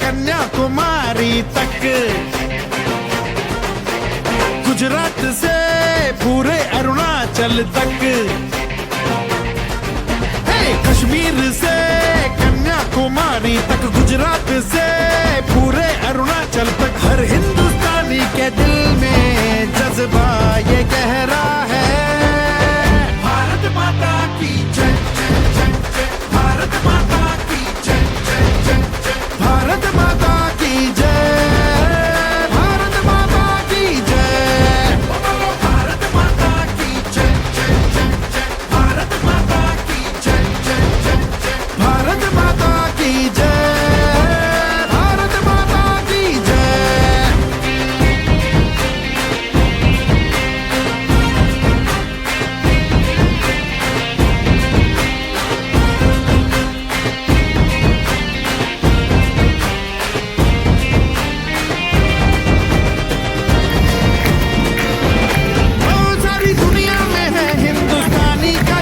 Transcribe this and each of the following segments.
कन्याकुमारी तक, गुजरात से पूरे अरुणाचल तक, कश्मीर से कन्याकुमारी तक, गुजरात से पूरे अरुणाचल तक, हर हिंदुस्तानी के दिल में जज्बा ये गहरा है। भारत माता की जय जय जय जय, भारत माता की जय जय जय जय, भारत माता की जय, भारत माता की जय, भारत माता की जय जय जय जय, भारत माता की जय जय जय जय, भारत माता की जय, भारत माता की जय। सारी दुनिया में है हिंदुस्तानी का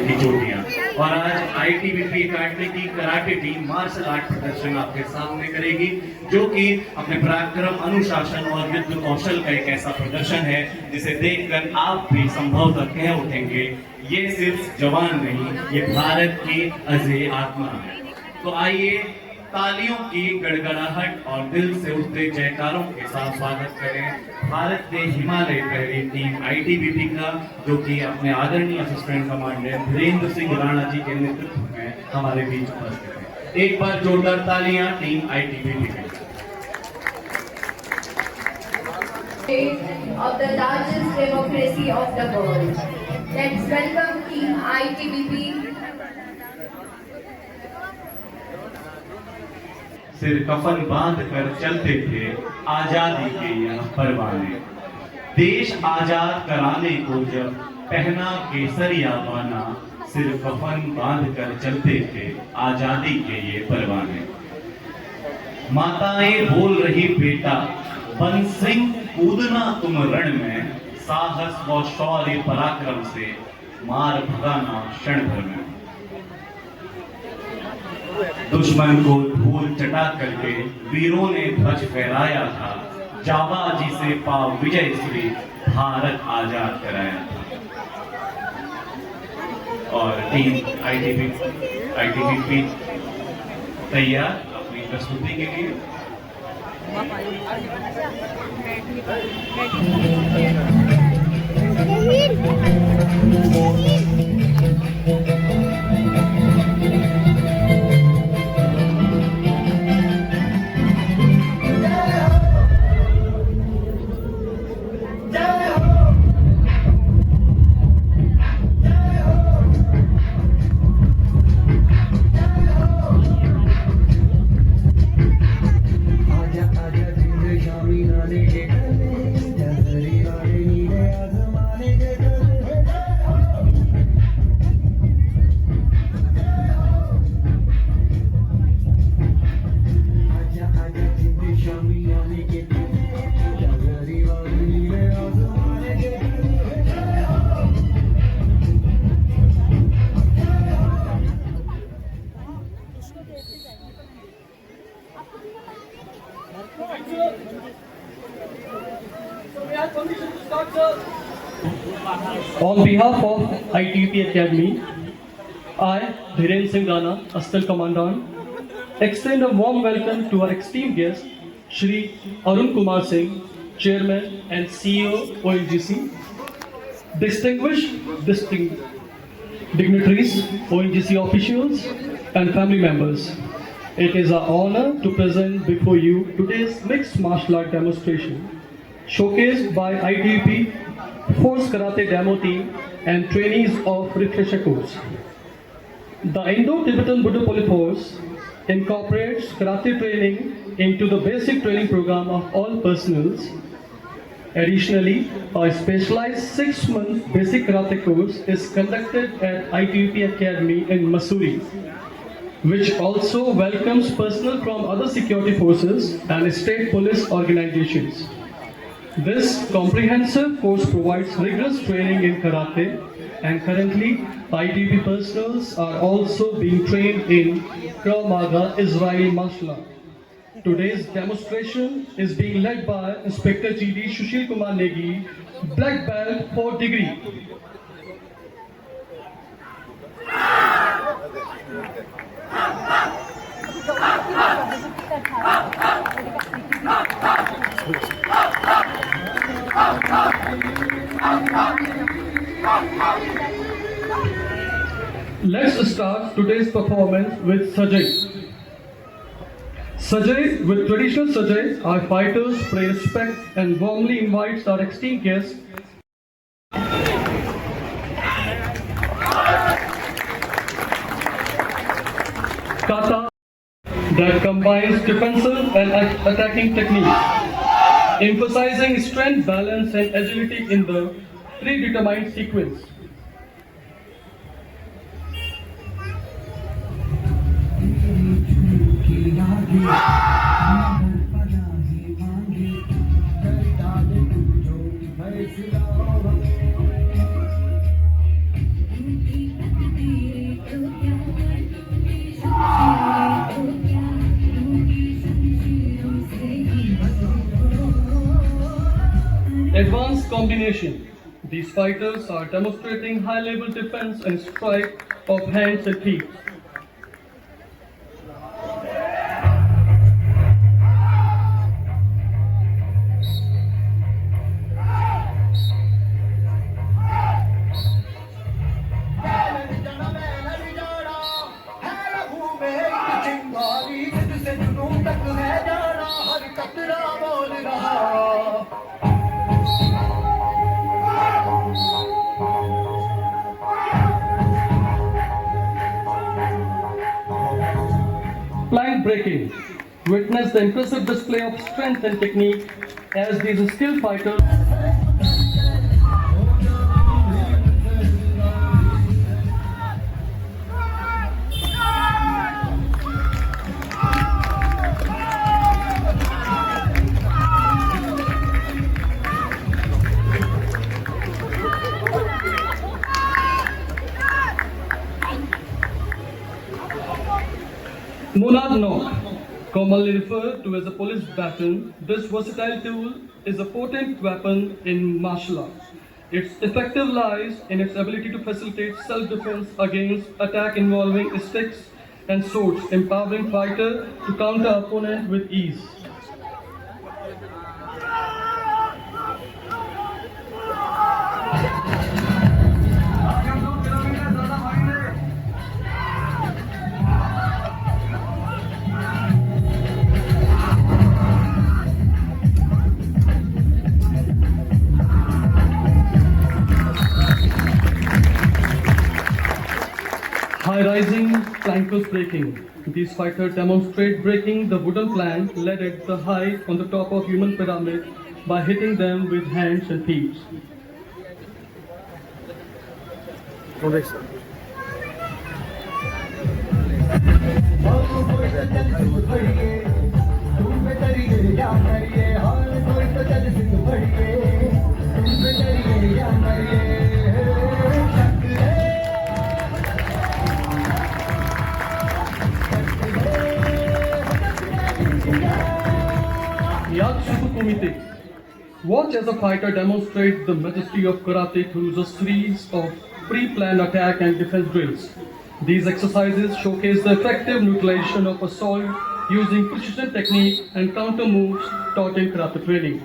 की चोटियां। और आज आईटीबीपी एकेडमी की कराटे टीम मार्शल आर्ट प्रदर्शन आपके सामने करेगी, जो कि अपने पराक्रम, अनुशासन और युद्ध कौशल का एक ऐसा प्रदर्शन है जिसे देखकर आप भी संभवतः कह उठेंगे, ये सिर्फ जवान नहीं, ये भारत की अजय आत्मा है। तो आइए तालियों की गड़गड़ाहट और दिल से उठते जयकारों के साथ स्वागत करें भारत के हिमालय पहली टीम आईटीबीपी का, जो कि अपने आदरणीय असिस्टेंट कमांडेंट धीरेन्द्र सिंह राणा जी के नेतृत्व में हमारे बीच उपस्थित है। एक बार जोरदार तालियां टीम आईटीबीपी के of the largest democracy of the world. Let's welcome Team ITBP. सिर कफन बांध कर चलते थे आजादी के यह परवाने, देश आजाद कराने को जब पहना केसरिया बाना, सिर कफन बांध कर चलते थे आजादी के ये परवाने। माताएं बोल रही बेटा बन सिंह कूदना तुम रण में, साहस व शौर्य पराक्रम से मार भगाना क्षण भर में। दुश्मन को धूल चटा करके वीरों ने ध्वज फहराया था, जाबाजी से पाव विजय श्री भारत आजाद कराया था। और टीम आईटीबीपी तैयार अपनी प्रस्तुति के लिए। On behalf of ITBP Academy, I, Dhirendra Singh Rana, Assistant Commandant, extend a warm welcome to our esteemed guest, Shri Arun Kumar Singh, Chairman and CEO ONGC, distinguished dignitaries, ONGC officials, and family members. It is our honor to present before you today's mixed martial art demonstration, showcased by ITBP Force Karate Demo Team and trainees of refresher course. The Indo-Tibetan Buddha Police Force incorporates karate training into the basic training program of all personnels. Additionally, a specialized 6-month basic karate course is conducted at ITBP Academy in Mussoorie, which also welcomes personnel from other security forces and state police organizations. This comprehensive course provides rigorous training in karate, and currently ITBP personnel are also being trained in Krav Maga Israeli martial art. Today's demonstration is being led by Inspector GD Sushil Kumar Negi, Black Belt 4th degree. Let's start today's performance with Sajai. Sajai, with traditional Sajai, our fighters pay respect and warmly invites our esteemed guests. Kata that combines defensive and attacking techniques, emphasizing strength, balance, and agility in the predetermined sequence. Advanced combination. These fighters are demonstrating high-level defense and strike of hands and feet. Plank breaking. Witness the impressive display of strength and technique as these skilled fighters Munad Nok, commonly referred to as a police baton, this versatile tool is a potent weapon in martial arts. Its effective lies in its ability to facilitate self-defense against attack involving sticks and swords, empowering fighter to counter opponent with ease. High-rising flankers breaking. These fighters demonstrate breaking the wooden plank laid at the height on the top of human pyramid by hitting them with hands and feet. Yatsuku Kumite. Watch as a fighter demonstrates the majesty of karate through a series of pre-planned attack and defense drills. These exercises showcase the effective neutralization of assault using precision technique and counter moves taught in karate training.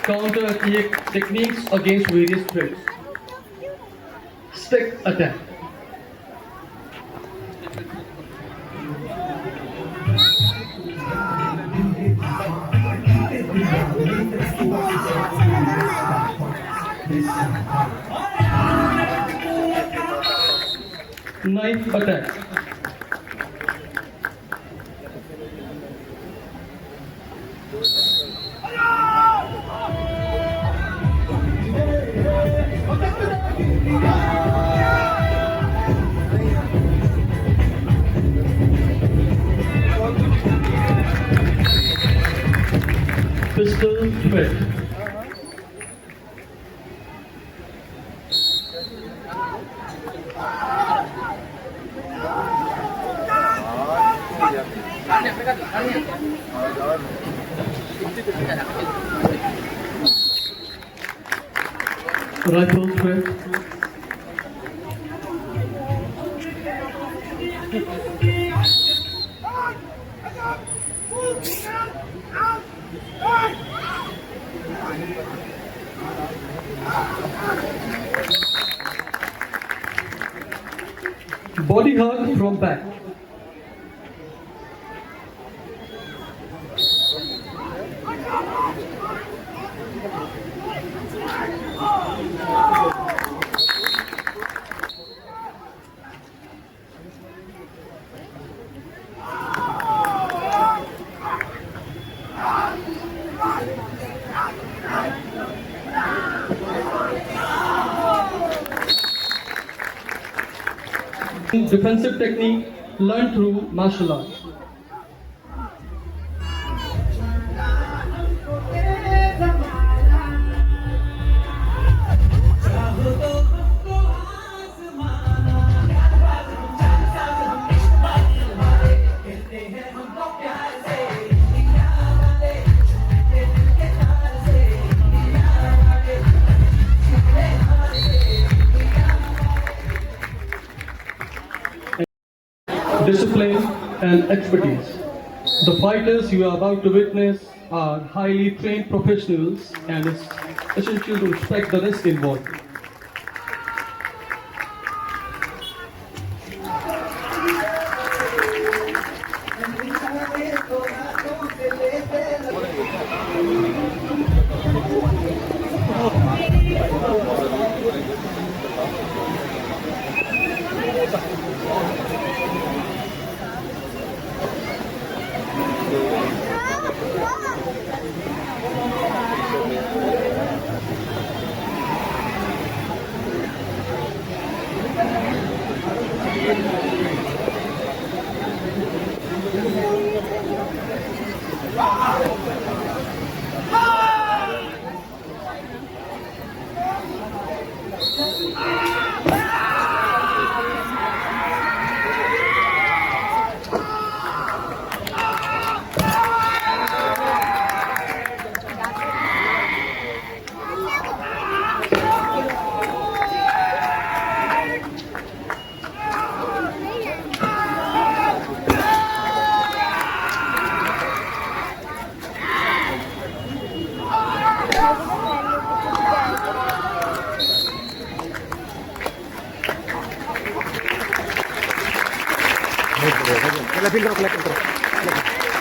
Counter techniques against various threats. Stick attack. knife attack. Pistol threat. Rifle threat. Body hug from back. Defensive technique learned through martial arts. Discipline and expertise. The fighters you are about to witness are highly trained professionals, and it's essential to respect the risk involved.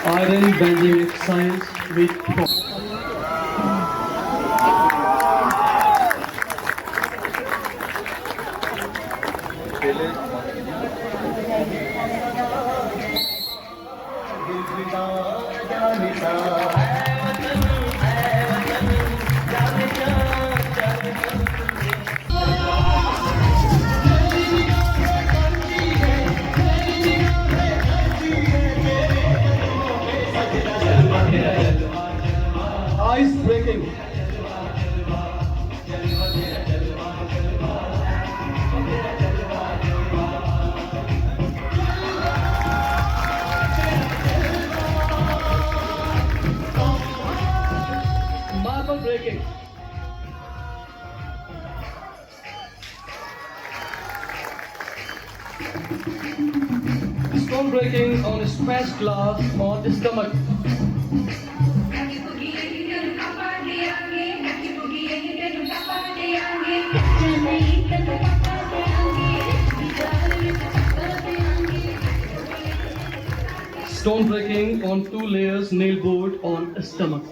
Iron bending exercise with ice breaking. Marble breaking. Stone breaking on smashed glass on the stomach. Stone breaking on 2 layers nail board on stomach.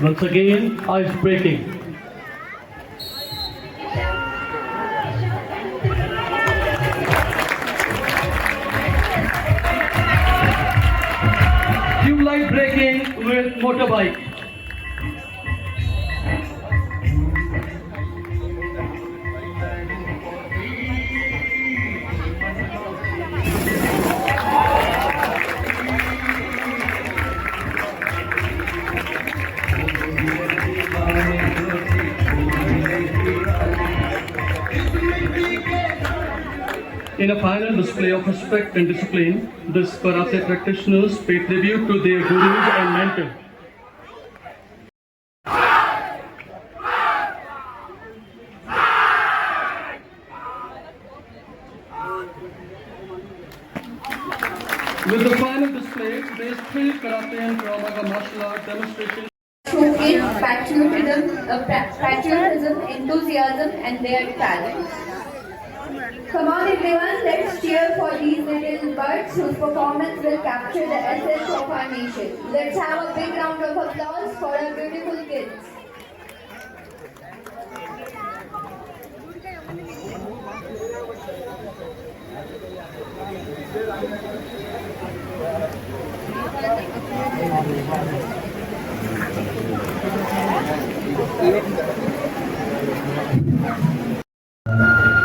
Once again, ice breaking. Tube light breaking with motorbike. In a final display of respect and discipline, these karate practitioners pay tribute to their gurus and mentors. With the final display, today's three karate and Krav Maga martial art demonstration showcase patriotism, enthusiasm, and their talent. Come on everyone, let's cheer for these little birds whose performance will capture the essence of our nation. Let's have a big round of applause for our beautiful kids.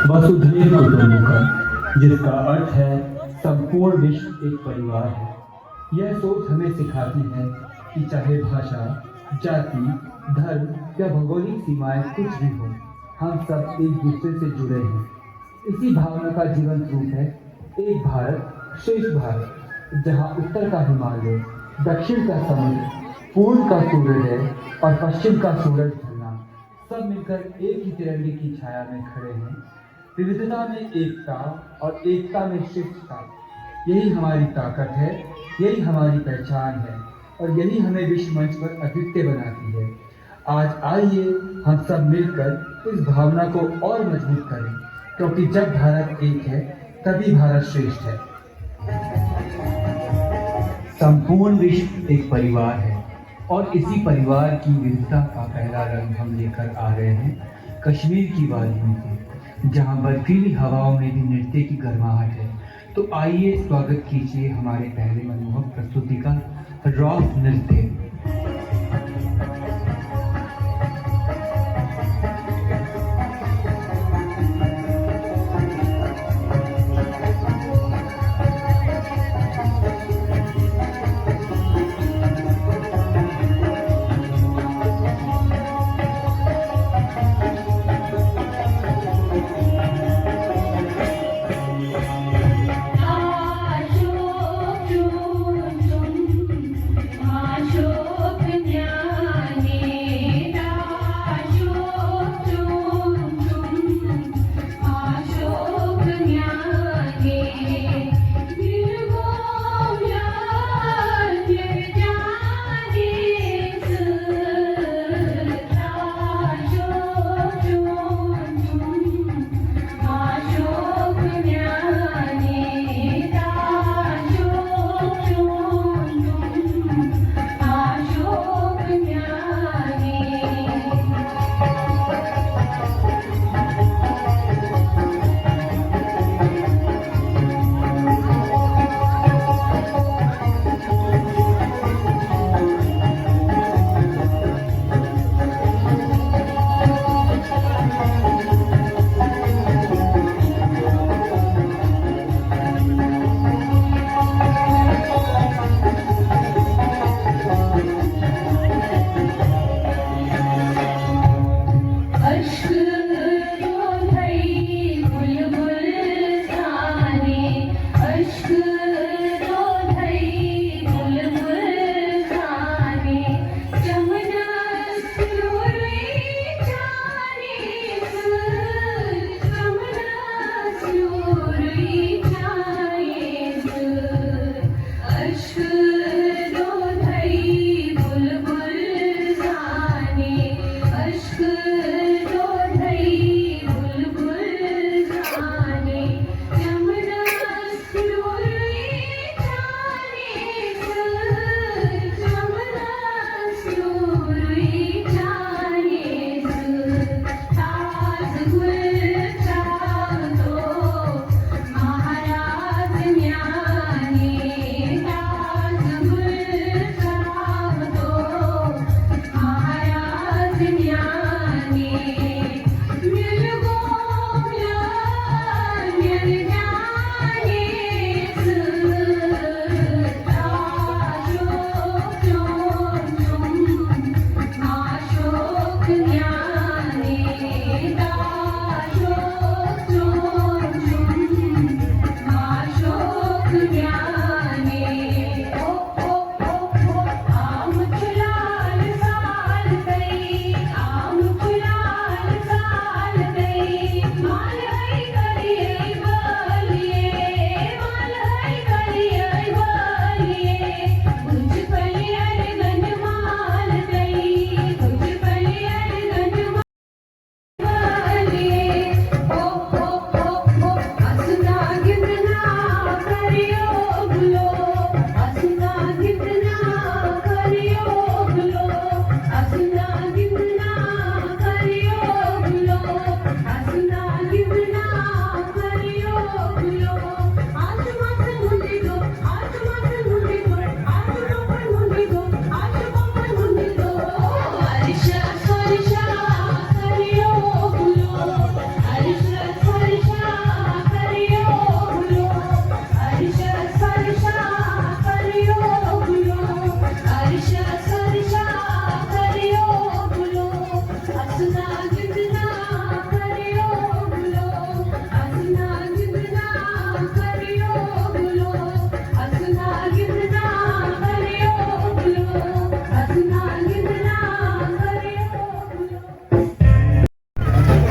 वसुधैव कुटुंबकम, जिसका अर्थ है संपूर्ण विश्व एक परिवार है। यह सोच हमें सिखाती है कि चाहे भाषा, जाति, धर्म या भौगोलिक सीमाएं कुछ भी हो, हम सब एक दूसरे से जुड़े हैं। इसी भावना का जीवंत रूप है एक भारत श्रेष्ठ भारत, जहां उत्तर का हिमालय, दक्षिण का समुद्र, पूर्व का सूर्योदय और पश्चिम का सूरज ढलना सब मिलकर एक ही तिरंगे की छाया में खड़े हैं। विविधता में एकता और एकता में श्रेष्ठता, यही हमारी ताकत है, यही हमारी पहचान है और यही हमें विश्व मंच पर अद्वितीय बनाती है। आज आइए हम सब मिलकर इस भावना को और मजबूत करें, क्योंकि जब भारत एक है तभी भारत श्रेष्ठ है। संपूर्ण विश्व एक परिवार है और इसी परिवार की विविधता का पहला रंग हम लेकर आ रहे हैं कश्मीर की वादियों से, जहां बर्फीली हवाओं में भी नृत्य की गर्माहट है। तो आइए स्वागत कीजिए हमारे पहले मनमोहक प्रस्तुति का रॉक नृत्य। Show.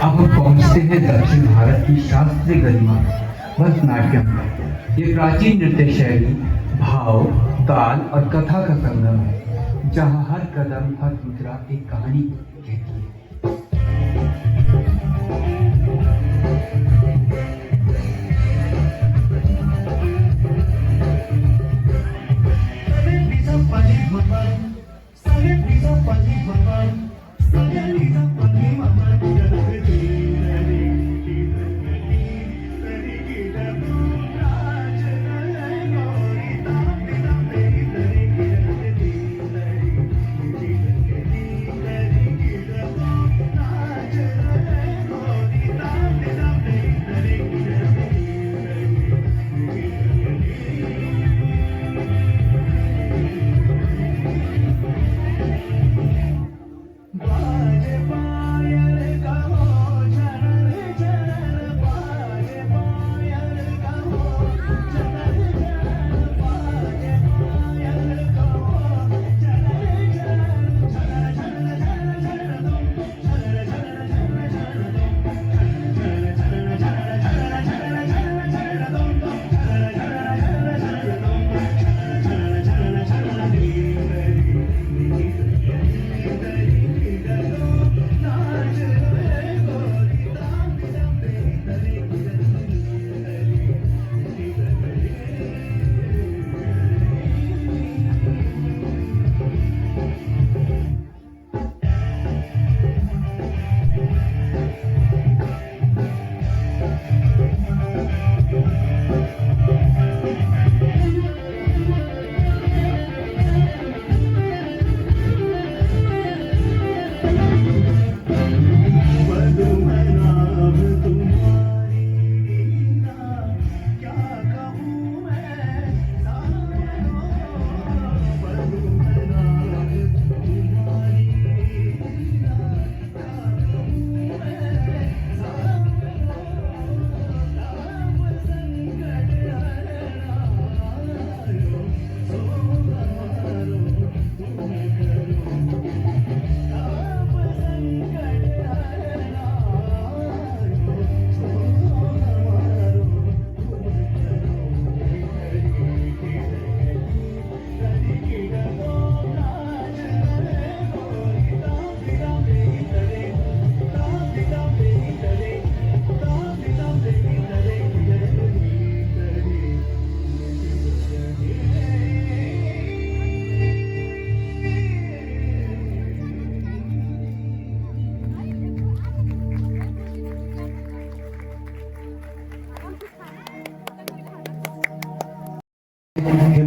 अब हम पहुंचते हैं दक्षिण भारत की शास्त्रीय गरिमा भरतनाट्यम में। ये प्राचीन नृत्य शैली भाव, ताल और कथा का संगम है, जहाँ हर कदम, हर मुद्रा एक कहानी कहती है।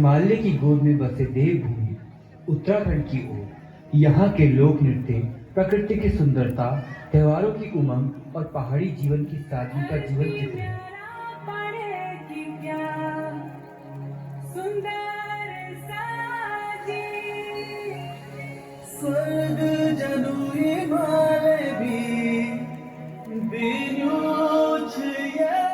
हिमालय की गोद में बसे देवभूमि उत्तराखंड की ओर यहाँ के लोक नृत्य प्रकृति की सुंदरता, त्योहारों की उमंग और पहाड़ी जीवन की सादगी का जीवन चित्र है। स्वर्ग जनु हिमालय भी बिनुछ याखी।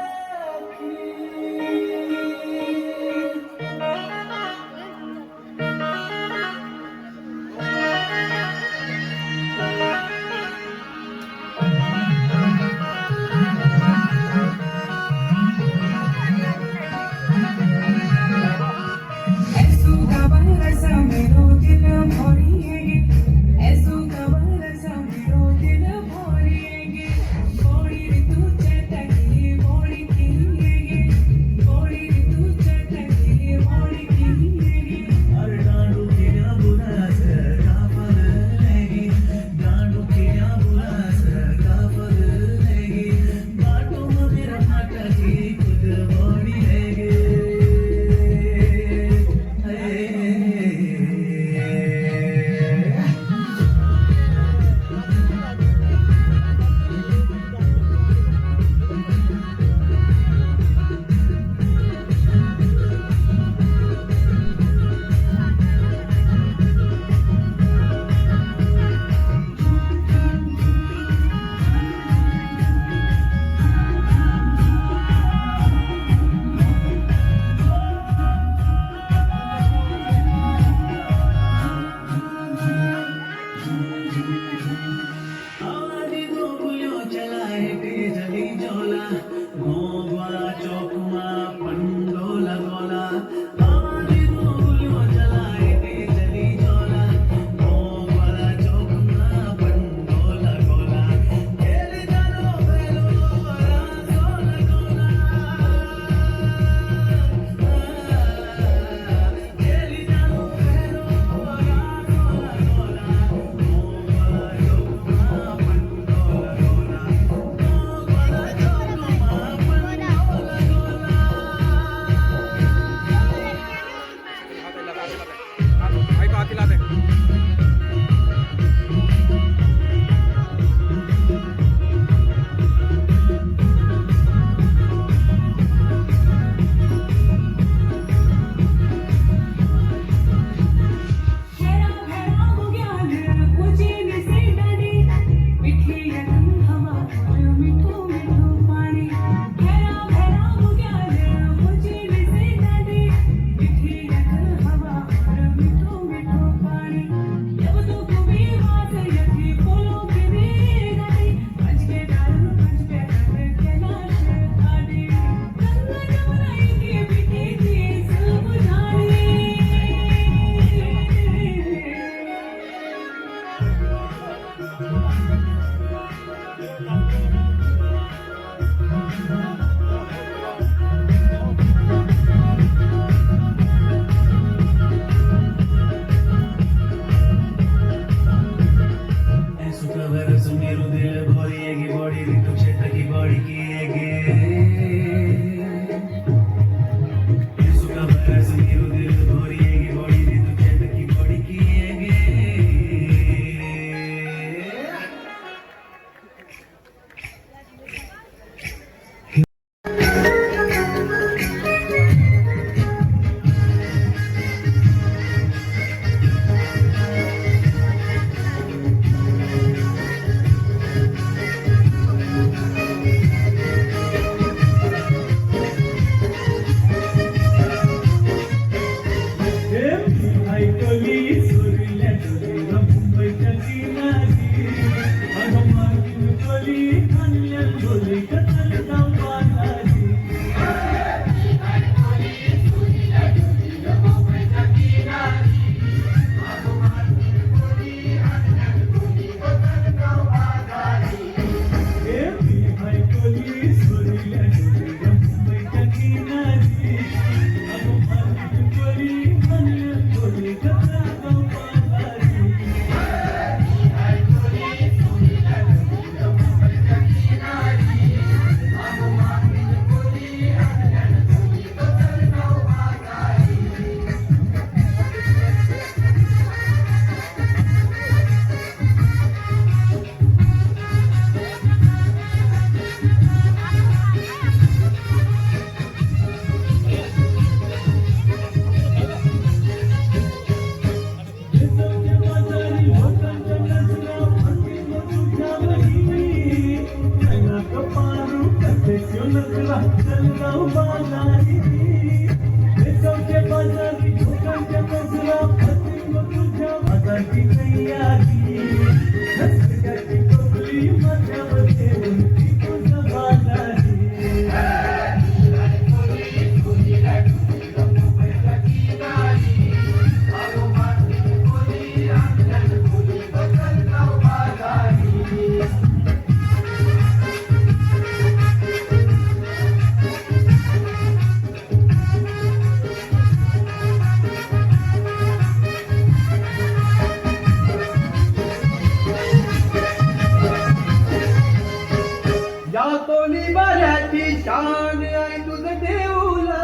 या कोणी बऱ्याची शान आहे तुझं देऊला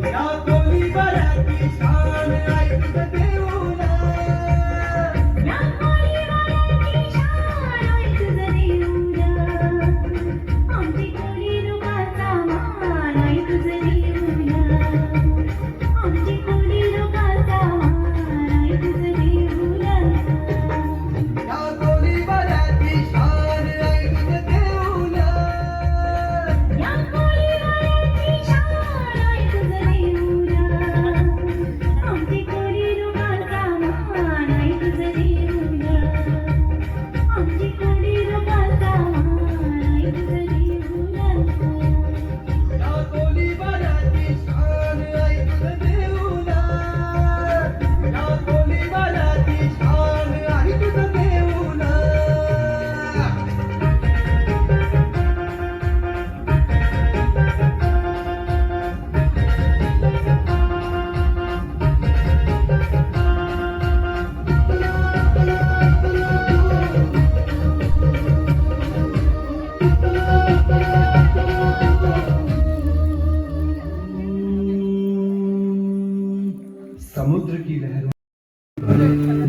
या कोणी बऱ्याची शान आहे तुझं देऊला समुद्र की लहरों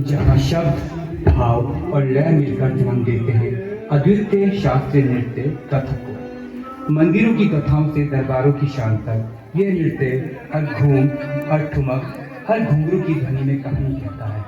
जहाँ शब्द भाव और लय मिलकर जन्म देते हैं अद्वितीय शास्त्रीय नृत्य कथक को। मंदिरों की कथाओं से दरबारों की शान तक ये नृत्य हर घूम हर ठुमक हर घुंघरू की ध्वनि में कहानी कहता है।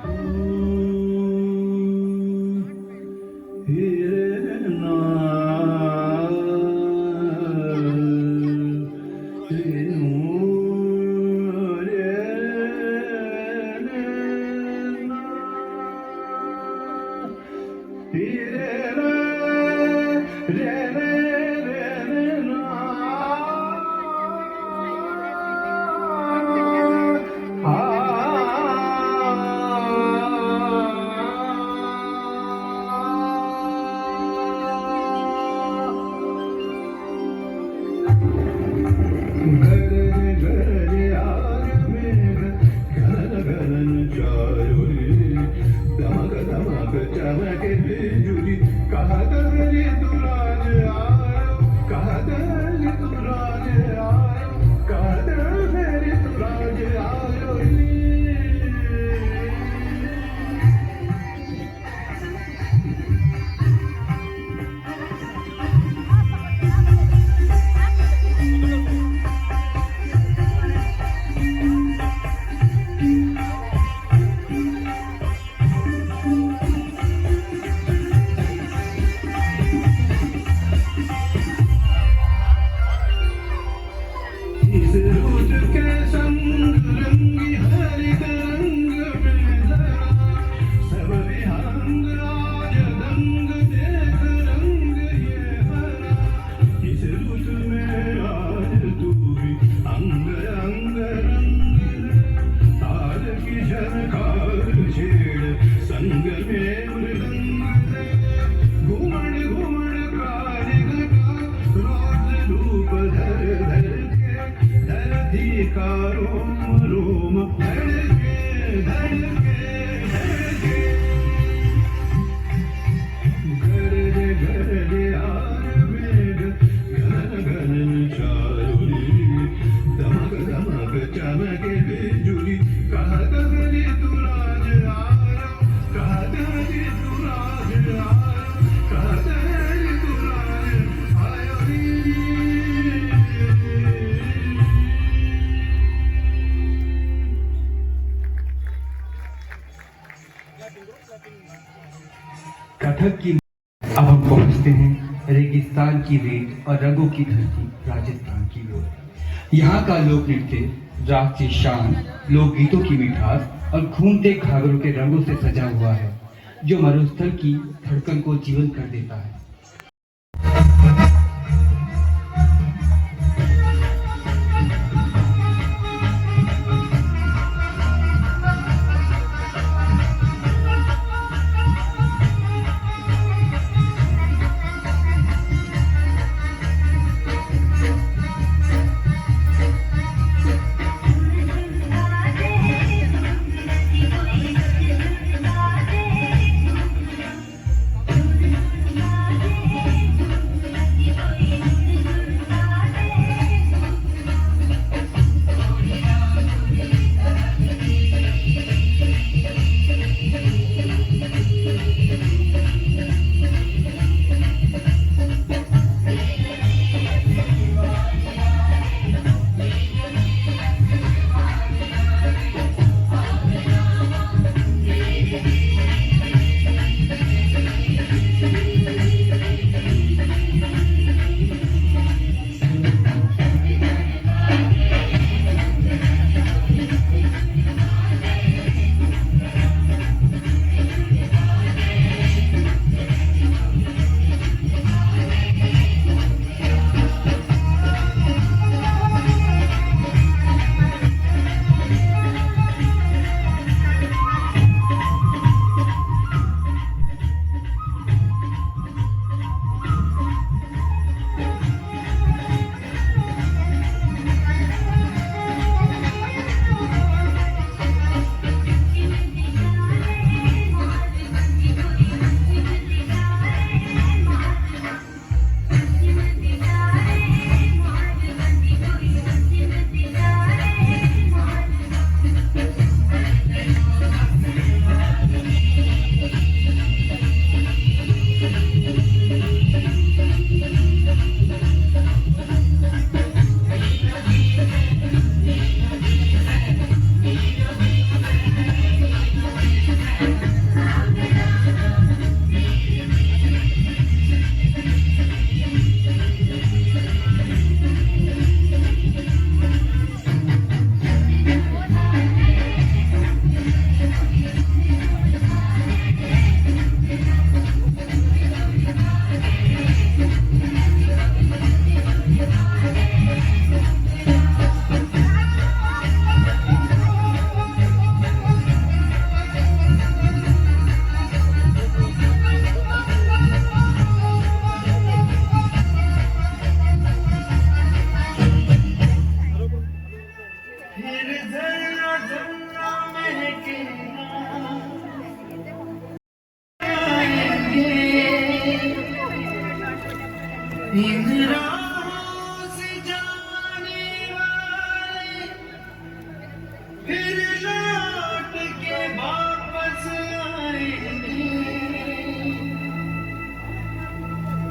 पाठक की। अब हम पहुंचते हैं रेगिस्तान की रेत और रंगों की धरती राजस्थान की ओर। यहाँ का लोक नृत्य राग की शान, लोकगीतों की मिठास और घूमते घाघरों के रंगों से सजा हुआ है, जो मरुस्थल की धड़कन को जीवन कर देता है।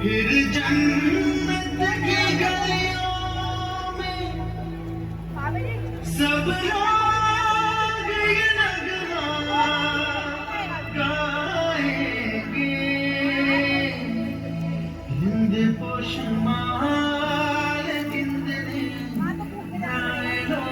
फिर जन्नत की गलियों में सब लोग ये नगमा गाएंगे। हिंद पोशमाल जिंदगी गाए लो।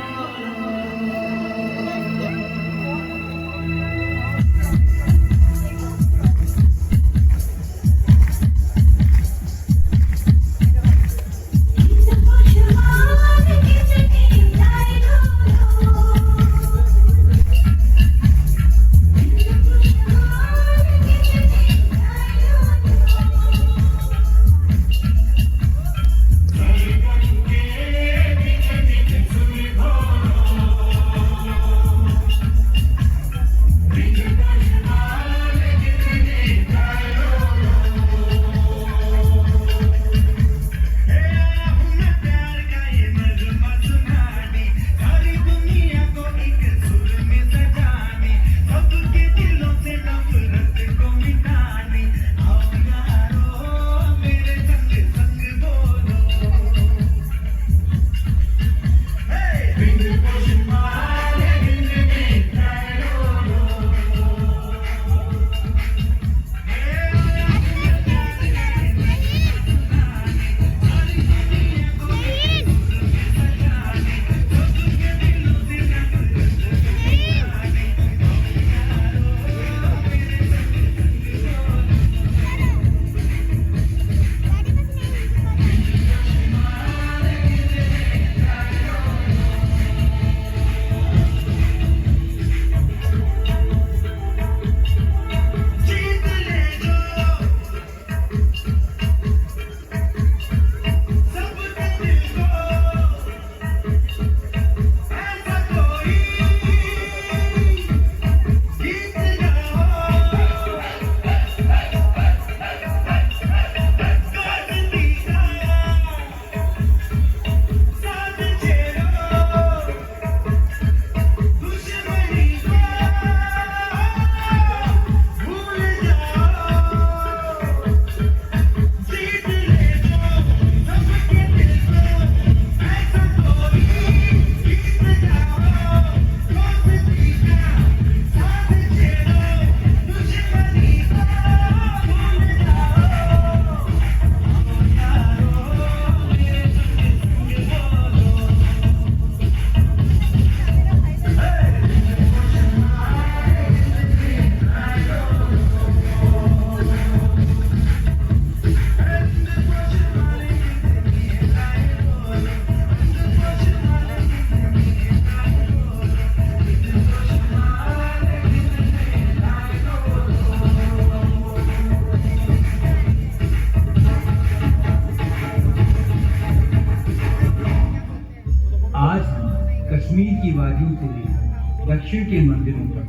वादियों से लेकर दक्षिण के मंदिरों तक,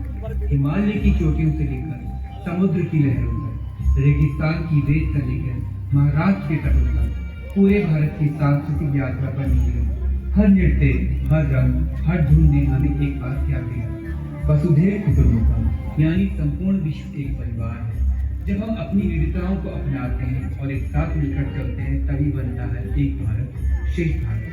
हिमालय की चोटियों से लेकर समुद्र की लहरों तक, रेगिस्तान की रेत से लेकर महाराष्ट्र के तटों तक, पूरे भारत की सांस्कृतिक यात्रा पर निकले। हर नृत्य, हर रंग, हर धुन ने हमें एक बात याद दिया, वसुधैव कुटुंबकम, यानी संपूर्ण विश्व एक परिवार है। जब हम अपनी विविधताओं को अपनाते हैं और एक साथ मिलकर चलते हैं, तभी बनता है एक भारत श्रेष्ठ भारत।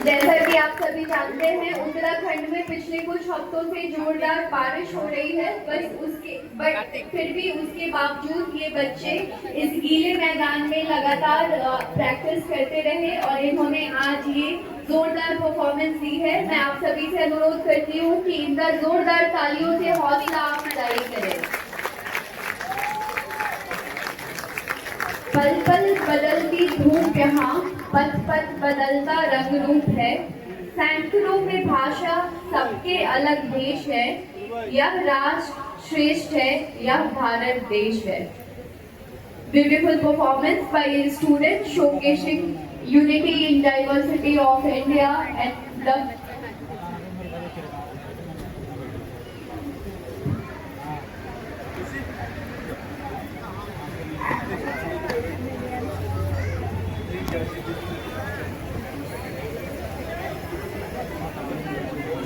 जैसा कि आप सभी जानते हैं, उत्तराखंड में पिछले कुछ हफ्तों से जोरदार बारिश हो रही है, बट फिर भी उसके बावजूद ये बच्चे इस गीले मैदान में लगातार प्रैक्टिस करते रहे और इन्होंने आज ये जोरदार परफॉर्मेंस दी है। मैं आप सभी से अनुरोध करती हूँ कि इनका जोरदार तालियों से हौसला अफजाई करें। पल पल बदलती धूप यहाँ, पथ पथ बदलता रंग रूप है, सैकड़ों में भाषा सबके अलग देश है, यह राष्ट्र श्रेष्ठ है, यह भारत देश है। Beautiful performance by student showcasing unity in diversity of India and love.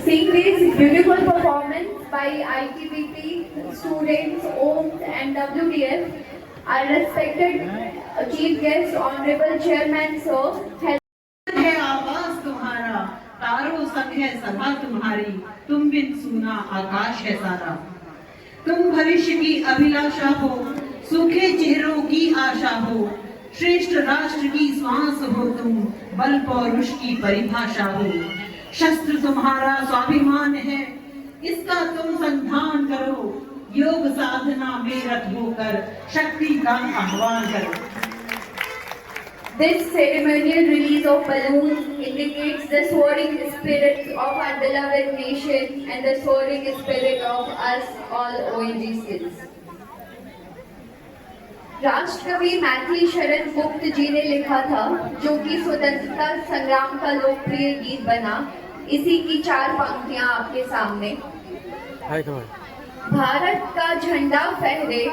Seeing this beautiful performance by ITBP students, OMS and WDF, our respected chief guest, honorable chairman sir, है आवाज तुम्हारा, तारों संग है सभा तुम्हारी, तुम बिन सूना आकाश है सारा। तुम भविष्य की अभिलाषा हो, सूखे चेहरों की आशा हो, श्रेष्ठ राष्ट्र की श्वास हो तुम, बल पौरुष की परिभाषा हो। शस्त्र तुम्हारा स्वाभिमान है, इसका तुम संधान करो, योग साधना में रत होकर शक्ति का आह्वान करो। This ceremonial release of balloons indicates the soaring spirit of our beloved nation and the soaring spirit of us all ONGCs. राष्ट्रकवि Maithili Sharan Gupt जी ने लिखा था, जो कि स्वतंत्रता संग्राम का लोकप्रिय गीत बना। इसी की 4 पंक्तियां आपके सामने। भारत का झंडा फहरे,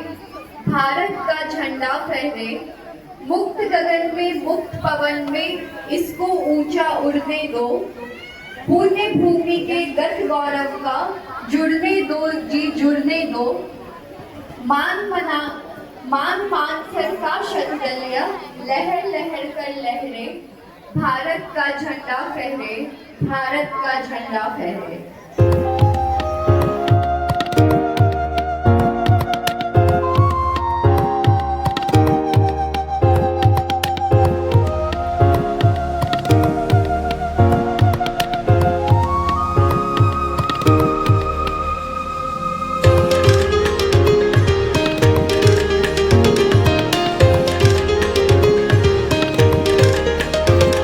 भारत का झंडा फहरे, मुक्त गगन में मुक्त पवन में इसको ऊंचा उड़ने दो, पुण्य भूमि के गत गौरव का जुड़ने दो जी जुड़ने दो, मान सर का शतदलिया, लहर लहर कर लहरे, भारत का झंडा फहरे, भारत का झंडा फहरे।